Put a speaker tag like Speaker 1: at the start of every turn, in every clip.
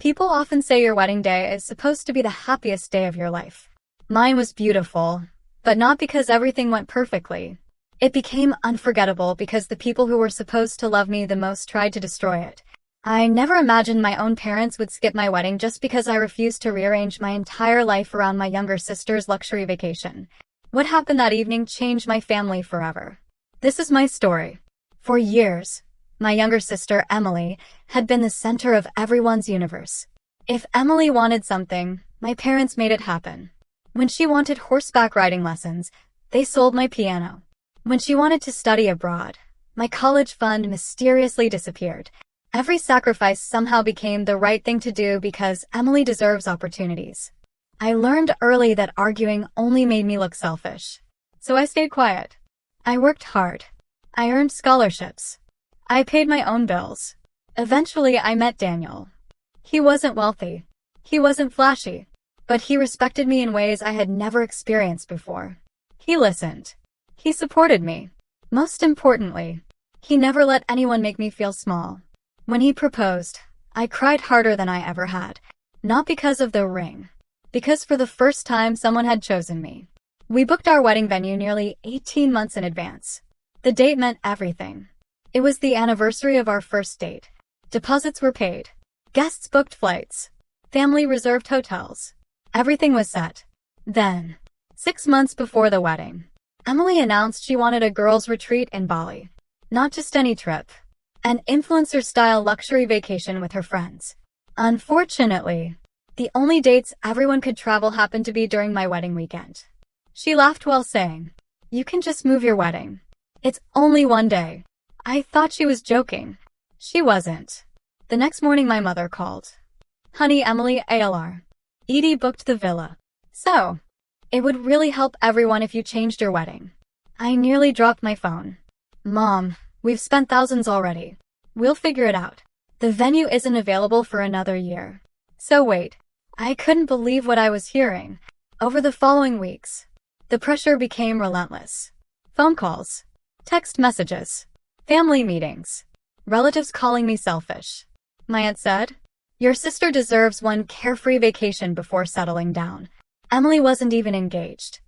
Speaker 1: People often say your wedding day is supposed to be the happiest day of your life. Mine was beautiful, but not because everything went perfectly. It became unforgettable because the people who were supposed to love me the most tried to destroy it. I never imagined my own parents would skip my wedding just because I refused to rearrange my entire life around my younger sister's luxury vacation. What happened that evening changed my family forever. This is my story. For years, my younger sister, Emily, had been the center of everyone's universe. If Emily wanted something, my parents made it happen. When she wanted horseback riding lessons, they sold my piano. When she wanted to study abroad, my college fund mysteriously disappeared. Every sacrifice somehow became the right thing to do because Emily deserves opportunities. I learned early that arguing only made me look selfish. So I stayed quiet. I worked hard. I earned scholarships. I paid my own bills. Eventually, I met Daniel. He wasn't wealthy. He wasn't flashy. But he respected me in ways I had never experienced before. He listened. He supported me. Most importantly, he never let anyone make me feel small. When he proposed, I cried harder than I ever had. Not because of the ring. Because for the first time, someone had chosen me. We booked our wedding venue nearly 18 months in advance. The date meant everything. It was the anniversary of our first date. Deposits were paid. Guests booked flights. Family reserved hotels. Everything was set. Then, 6 months before the wedding, Emily announced she wanted a girls' retreat in Bali. Not just any trip. An influencer-style luxury vacation with her friends. Unfortunately, the only dates everyone could travel happened to be during my wedding weekend. She laughed while saying, "You can just move your wedding. It's only one day." I thought she was joking. She wasn't. The next morning my mother called. "Honey, Emily, ALR. Edie booked the villa. So, it would really help everyone if you changed your wedding." I nearly dropped my phone. "Mom, we've spent thousands already. We'll figure it out. The venue isn't available for another year." So wait. I couldn't believe what I was hearing. Over the following weeks, the pressure became relentless. Phone calls. Text messages. Family meetings. Relatives calling me selfish. My aunt said, "Your sister deserves one carefree vacation before settling down." Emily wasn't even engaged.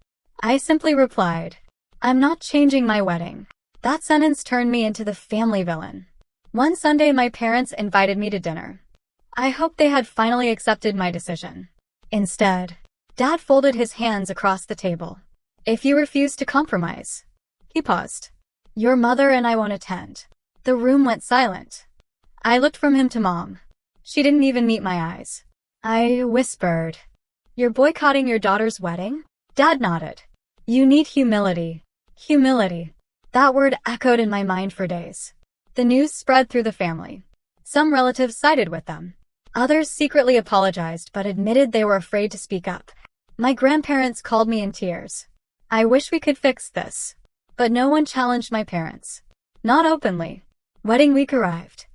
Speaker 1: I simply replied, "I'm not changing my wedding." That sentence turned me into the family villain. One Sunday my parents invited me to dinner. I hoped they had finally accepted my decision. Instead, Dad folded his hands across the table. "If you refuse to compromise," he paused, "your mother and I won't attend." The room went silent. I looked from him to Mom. She didn't even meet my eyes. I whispered, "You're boycotting your daughter's wedding?" Dad nodded. "You need humility." Humility. That word echoed in my mind for days. The news spread through the family. Some relatives sided with them. Others secretly apologized but admitted they were afraid to speak up. My grandparents called me in tears. I wish we could fix this. But no one challenged my parents. Not openly. Wedding week arrived.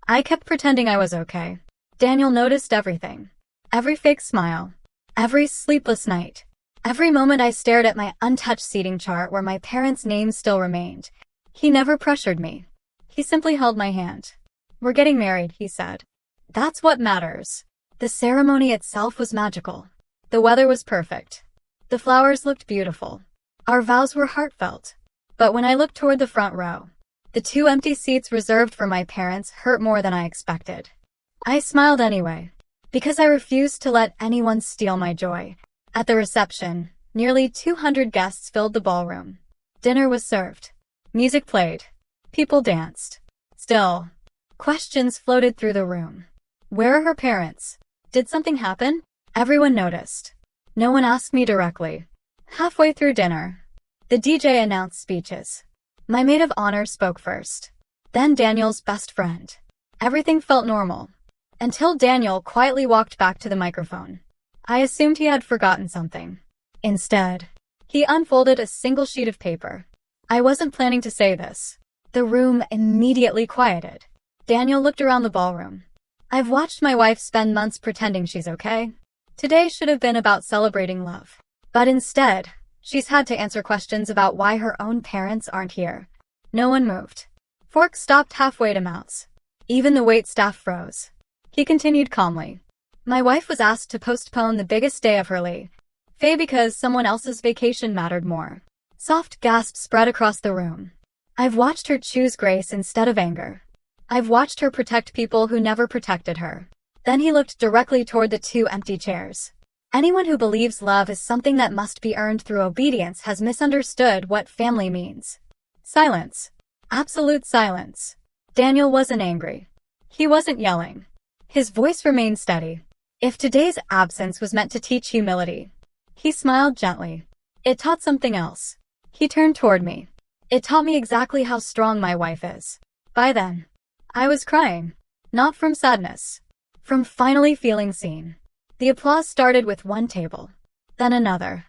Speaker 1: I kept pretending I was okay. Daniel noticed everything. Every fake smile. Every sleepless night. Every moment I stared at my untouched seating chart where my parents' names still remained. He never pressured me. He simply held my hand. "We're getting married," he said. That's what matters. The ceremony itself was magical. The weather was perfect. The flowers looked beautiful. Our vows were heartfelt. But when I looked toward the front row, the 2 empty seats reserved for my parents hurt more than I expected. I smiled anyway, because I refused to let anyone steal my joy. At the reception, nearly 200 guests filled the ballroom. Dinner was served. Music played. People danced. Still, questions floated through the room. Where are her parents? Did something happen? Everyone noticed. No one asked me directly. Halfway through dinner, the DJ announced speeches. My maid of honor spoke first. Then Daniel's best friend. Everything felt normal. Until Daniel quietly walked back to the microphone. I assumed he had forgotten something. Instead, he unfolded a single sheet of paper. I wasn't planning to say this. The room immediately quieted. Daniel looked around the ballroom. I've watched my wife spend months pretending she's okay. Today should have been about celebrating love. But instead, she's had to answer questions about why her own parents aren't here. No one moved. Forks stopped halfway to mouths. Even the waitstaff froze. He continued calmly. My wife was asked to postpone the biggest day of her life because someone else's vacation mattered more. Soft gasps spread across the room. I've watched her choose grace instead of anger. I've watched her protect people who never protected her. Then he looked directly toward the two empty chairs. Anyone who believes love is something that must be earned through obedience has misunderstood what family means. Silence. Absolute silence. Daniel wasn't angry. He wasn't yelling. His voice remained steady. If today's absence was meant to teach humility, he smiled gently. It taught something else. He turned toward me. It taught me exactly how strong my wife is. By then, I was crying. Not from sadness. From finally feeling seen. The applause started with one table. Then another.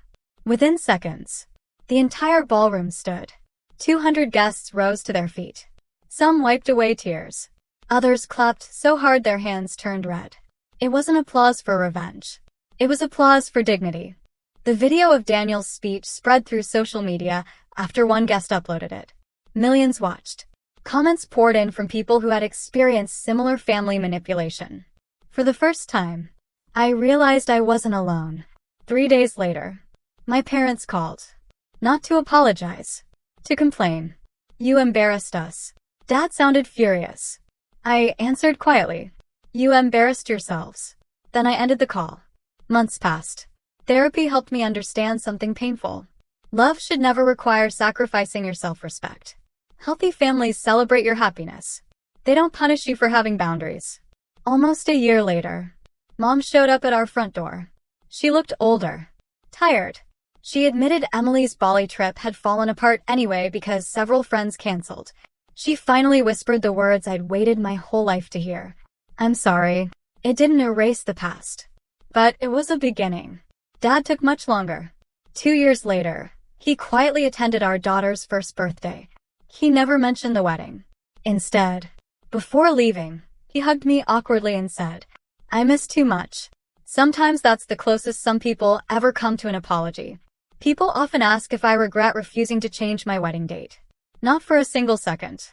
Speaker 1: Within seconds, the entire ballroom stood. 200 guests rose to their feet. Some wiped away tears. Others clapped so hard their hands turned red. It wasn't applause for revenge. It was applause for dignity. The video of Daniel's speech spread through social media after one guest uploaded it. Millions watched. Comments poured in from people who had experienced similar family manipulation. For the first time, I realized I wasn't alone. 3 days later, my parents called. Not to apologize. To complain. You embarrassed us. Dad sounded furious. I answered quietly. You embarrassed yourselves. Then I ended the call. Months passed. Therapy helped me understand something painful. Love should never require sacrificing your self-respect. Healthy families celebrate your happiness. They don't punish you for having boundaries. Almost a year later, Mom showed up at our front door. She looked older. Tired. She admitted Emily's Bali trip had fallen apart anyway because several friends canceled. She finally whispered the words I'd waited my whole life to hear. I'm sorry. It didn't erase the past. But it was a beginning. Dad took much longer. 2 years later, he quietly attended our daughter's first birthday. He never mentioned the wedding. Instead, before leaving, he hugged me awkwardly and said, I miss too much. Sometimes that's the closest some people ever come to an apology. People often ask if I regret refusing to change my wedding date. Not for a single second.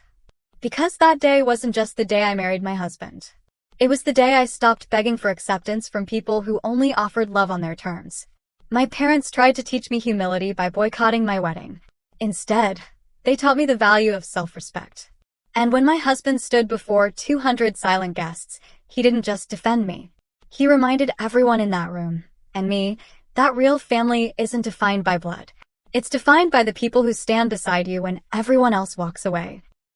Speaker 1: Because that day wasn't just the day I married my husband. It was the day I stopped begging for acceptance from people who only offered love on their terms. My parents tried to teach me humility by boycotting my wedding. Instead, they taught me the value of self-respect. And when my husband stood before 200 silent guests, he didn't just defend me. He reminded everyone in that room, and me, that real family isn't defined by blood. It's defined by the people who stand beside you when everyone else walks away.